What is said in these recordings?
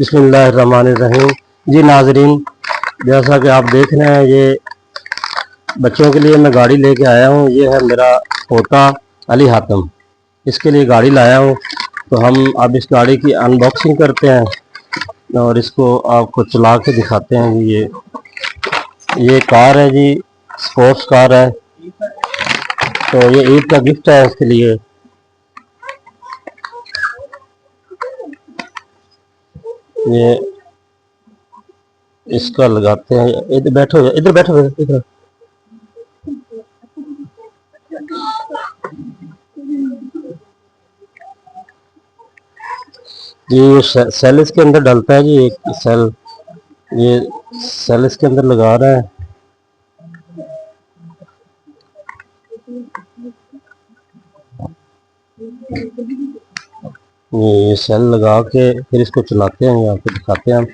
बिस्मिल्लाहिर्रहमानिर्रहीम। जी नाजरीन, जैसा कि आप देख रहे हैं, ये बच्चों के लिए मैं गाड़ी लेके आया हूँ। ये है मेरा पोता अली हातम, इसके लिए गाड़ी लाया हूँ। तो हम अब इस गाड़ी की अनबॉक्सिंग करते हैं और इसको आपको चला के दिखाते हैं। जी ये कार है जी, स्पोर्ट्स कार है। तो ये ईद का गिफ्ट है इसके लिए। ये इसका लगाते हैं। इधर बैठो, इधर बैठो, इधर। ये सेल इसके अंदर डलता है जी, एक सेल। ये सेल इसके अंदर लगा रहा है। ये सेल लगा के फिर इसको चलाते हैं, यहाँ पे दिखाते हैं हम।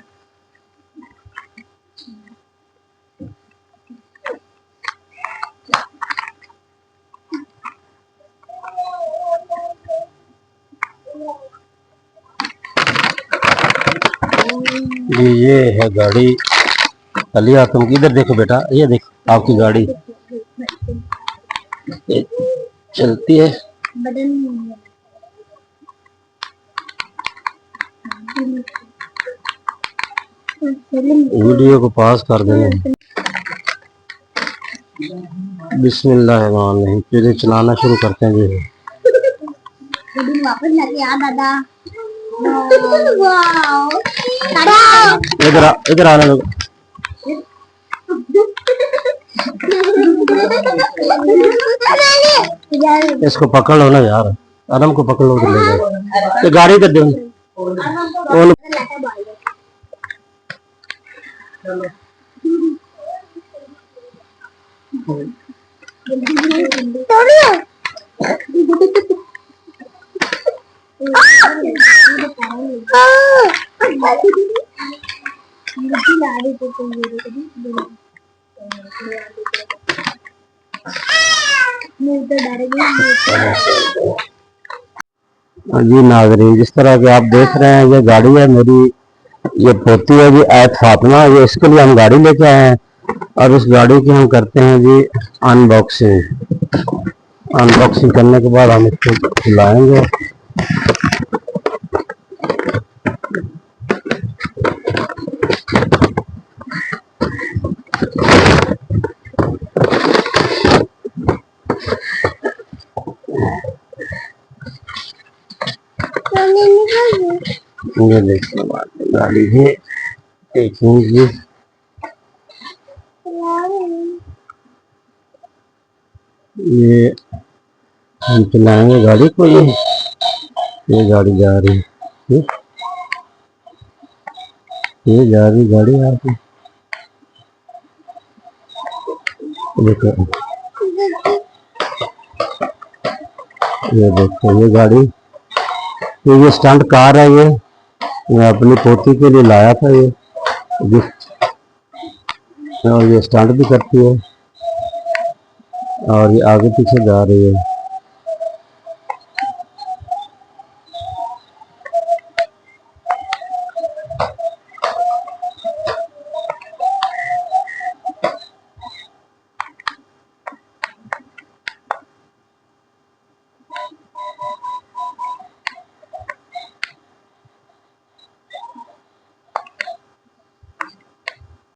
ये है गाड़ी अली हातम की। इधर देखो बेटा, ये देखो आपकी गाड़ी ये चलती है। वीडियो को पास कर देंगे। बिस्मिल्लाहिर्रहमानिर्रहीम। फिर चलाना शुरू करते हैं जी। इधर आने दो। इसको पकड़ लो ना यार, आराम को पकड़ लो तो ले जाओ। ये गाड़ी कर दो। जी नाज़रीन, जिस तरह के आप देख रहे हैं, ये गाड़ी है मेरी, ये पोती है जी आयत फातिमा। ये इसके लिए हम गाड़ी लेके आए हैं और उस गाड़ी की हम करते हैं जी अनबॉक्सिंग। अनबॉक्सिंग करने के बाद हम इसको खिलाएंगे। ये देखने वाली गाड़ी है, देखेंगे। ये हम चलाएंगे गाड़ी को। ये गाड़ी जा रही है, ये जा रही गाड़ी आगे। देखो, ये देखो ये गाड़ी, ये स्टंट कार है। ये मैं अपनी पोती के लिए लाया था ये गिफ्ट। और ये स्टंट भी करती है और ये आगे पीछे जा रही है।